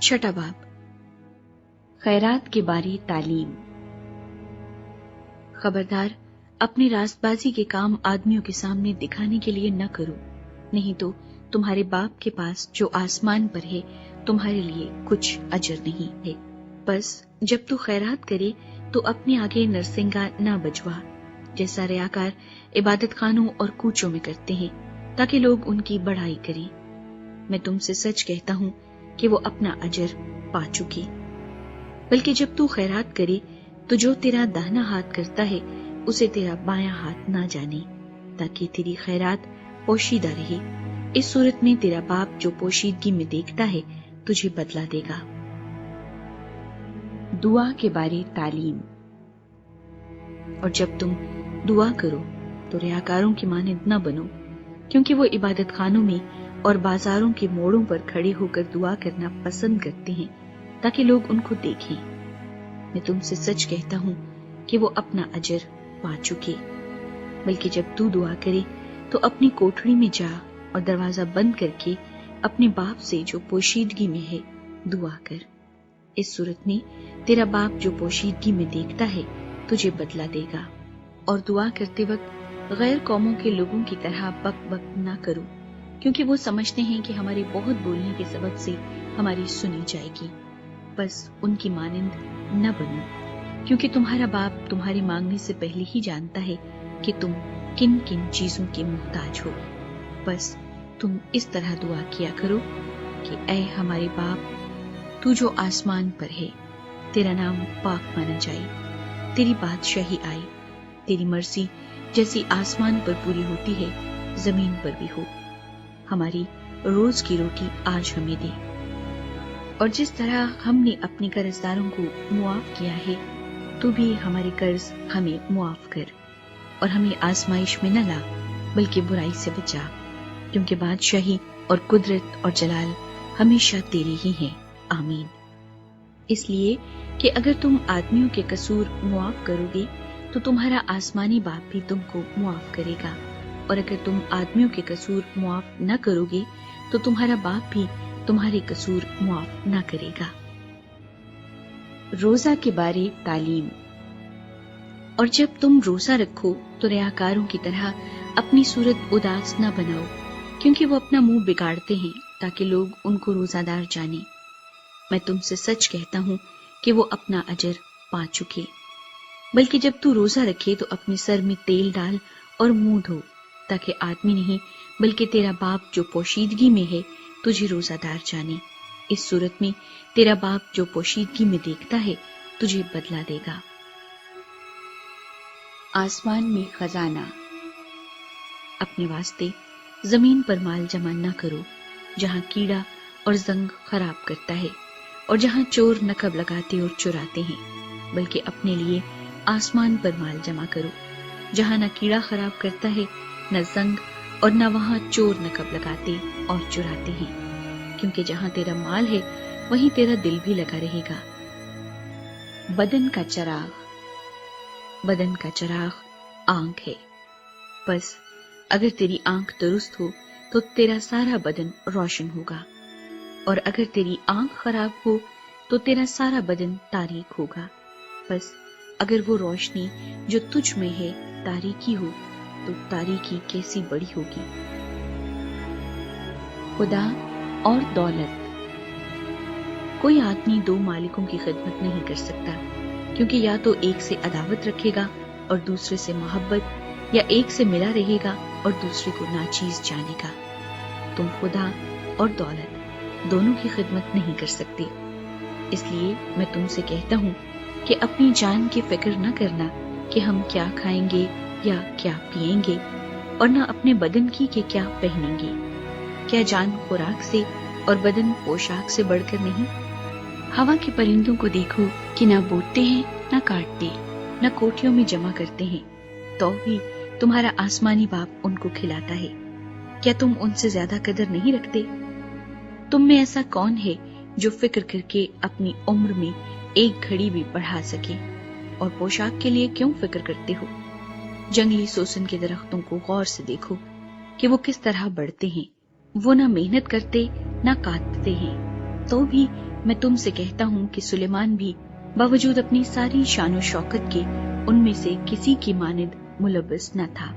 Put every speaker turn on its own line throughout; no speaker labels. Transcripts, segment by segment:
छठा बाब, खैरात के बारे तालीम। खबरदार, अपनी रास्तबाजी के काम आदमियों के सामने दिखाने के लिए न करो, नहीं तो तुम्हारे बाप के पास जो आसमान पर है तुम्हारे लिए कुछ अजर नहीं है। बस जब तू खैरात करे तो अपने आगे नरसिंगा न बजवा, जैसा रियाकार इबादत खानों और कूचों में करते हैं, ताकि लोग उनकी बड़ाई करें। मैं तुमसे सच कहता हूँ कि वो अपना अजर पा चुके। बल्कि जब तू खैरात करे तो जो तेरा दाहिना हाथ करता है उसे तेरा बायां हाथ ना जाने, ताकि तेरी खैरात पोशीदा रहे। इस सूरत में तेरा बाप जो पोशीदगी में देखता है तुझे बदला देगा। दुआ के बारे तालीम। और जब तुम दुआ करो तो रियाकारों की मानंद न बनो, क्योंकि वो इबादत खानों में और बाजारों के मोड़ों पर खड़े होकर दुआ करना पसंद करते हैं, ताकि लोग उनको देखें। मैं तुमसे सच कहता हूँ कि वो अपना अजर पा चुके। बल्कि जब तू दुआ करे तो अपनी कोठरी में जा और दरवाजा बंद करके अपने बाप से जो पोशीदगी में है दुआ कर। इस सूरत में तेरा बाप जो पोशीदगी में देखता है तुझे बदला देगा। और दुआ करते वक्त गैर कौमों के लोगों की तरह बक बक ना करो, क्योंकि वो समझते हैं कि हमारे बहुत बोलने के सबब से हमारी सुनी जाएगी। बस उनकी मानंद न बनो, क्योंकि तुम्हारा बाप तुम्हारे मांगने से पहले ही जानता है कि तुम किन किन चीजों के मुहताज हो। बस तुम इस तरह दुआ किया करो कि ऐ हमारे बाप, तू जो आसमान पर है, तेरा नाम पाक माना जाए, तेरी बादशाही आए, तेरी मर्जी जैसी आसमान पर पूरी होती है जमीन पर भी हो। हमारी रोज की रोटी आज हमें दे, और जिस तरह हमने अपने कर्जदारों को मुआफ किया है तो भी हमारे कर्ज हमें मुआफ कर, और हमें आजमाइश में न ला बल्कि बुराई से बचा, क्योंकि बादशाही और कुदरत और जलाल हमेशा तेरे ही हैं। आमीन। इसलिए कि अगर तुम आदमियों के कसूर मुआफ करोगे तो तुम्हारा आसमानी बाप भी तुमको मुआफ करेगा, और अगर तुम आदमियों के कसूर मुआफ न करोगे तो तुम्हारा बाप भी तुम्हारे कसूर मुआफ न करेगा। रोजा के बारे तालीम। और जब तुम रोजा रखो तो रियाकारों की तरह अपनी सूरत उदास न बनाओ, क्योंकि वो अपना मुंह बिगाड़ते हैं ताकि लोग उनको रोजादार जाने। मैं तुमसे सच कहता हूँ कि वो अपना अजर पा चुके। बल्कि जब तू रोजा रखे तो अपने सर में तेल डाल और मुंह धो, ताकि आदमी नहीं बल्कि तेरा बाप जो पोशीदगी में है तुझे रोजादार जाने। इस सूरत में तेरा बाप जो पोशीदगी में देखता है तुझे बदला देगा। आसमान में खजाना। अपने वास्ते जमीन पर माल जमा न करो, जहाँ कीड़ा और जंग खराब करता है और जहाँ चोर नकब लगाते और चुराते हैं, बल्कि अपने लिए आसमान पर माल जमा करो, जहाँ न कीड़ा खराब करता है न जंग, और न वहाँ चोर नकब लगाते और चुराते हैं, क्योंकि जहाँ तेरा माल है वहीं तेरा दिल भी लगा रहेगा। बदन का चराग। बदन का चराग आंख है। बस अगर तेरी आंख दुरुस्त हो तो तेरा सारा बदन रोशन होगा, और अगर तेरी आंख खराब हो तो तेरा सारा बदन तारीक होगा। बस अगर वो रोशनी जो तुझ में है तारीकी हो तो तारीकी कैसी बड़ी होगी। खुदा और दौलत। कोई आदमी दो मालिकों की खिदमत नहीं कर सकता, क्योंकि या तो एक से अदावत रखेगा और दूसरे से मोहब्बत, या एक से मिला रहेगा और दूसरे को नाचीज जानेगा। तुम खुदा और दौलत दोनों की खिदमत नहीं कर सकते। इसलिए मैं तुमसे कहता हूँ कि अपनी जान की फिक्र न करना कि हम क्या खाएंगे या क्या पिएंगे, और न अपने बदन की कि क्या पहनेंगे। क्या जान खुराक से और बदन पोशाक से बढ़कर नहीं? हवा के परिंदों को देखो कि न बोते हैं, न काटते, न कोठियों में जमा करते हैं, तो भी तुम्हारा आसमानी बाप उनको खिलाता है। क्या तुम उनसे ज्यादा कदर नहीं रखते? तुम में ऐसा कौन है जो फिक्र करके अपनी उम्र में एक घड़ी भी बढ़ा सके? और पोशाक के लिए क्यों फिक्र करते हो? जंगली सोसन के दरख्तों को गौर से देखो कि वो किस तरह बढ़ते हैं। वो ना मेहनत करते ना काटते हैं, تو بھی میں تم سے کہتا ہوں کہ سلیمان بھی باوجود اپنی ساری شان و شوکت کے ان میں سے کسی کی مانند ملبس نہ تھا۔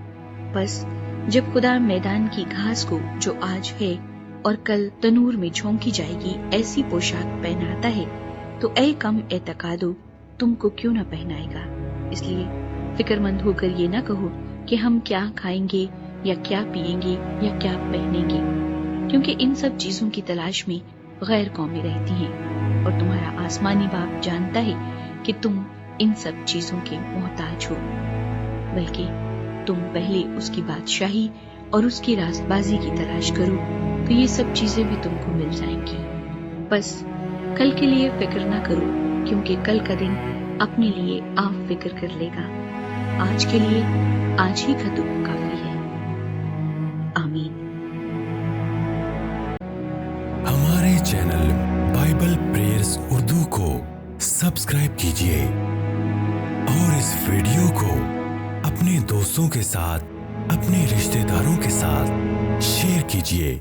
بس جب خدا میدان کی گھاس کو جو آج ہے اور کل تنور میں جھونکی جائے گی ایسی پوشاک پہناتا ہے تو اے کم اعتقادو تم کو کیوں نہ پہنائے گا۔ اس لیے فکر مند ہو کر یہ نہ کہو کہ ہم کیا کھائیں گے یا کیا پیئیں گے یا کیا پہنیں گے، کیونکہ ان سب چیزوں کی تلاش میں غیر قومیں رہتی ہیں، اور تمہارا آسمانی باپ جانتا ہے کہ تم ان سب چیزوں کے محتاج ہو۔ بلکہ تم پہلے اس کی بادشاہی اور اس کی راست بازی کی تلاش کرو تو یہ سب چیزیں بھی تم کو مل جائیں گی۔ بس کل کے لیے فکر نہ کرو، کیونکہ کل کا دن اپنے لیے آپ فکر کر لے گا۔ آج کے لیے آج ہی کا دکھ کافی ہے۔ آمین۔
ہمارے چینل بائبل پریئرز اردو کو سبسکرائب کیجیے اور اس ویڈیو کو اپنے دوستوں کے ساتھ، اپنے رشتہ داروں کے ساتھ شیئر کیجیے۔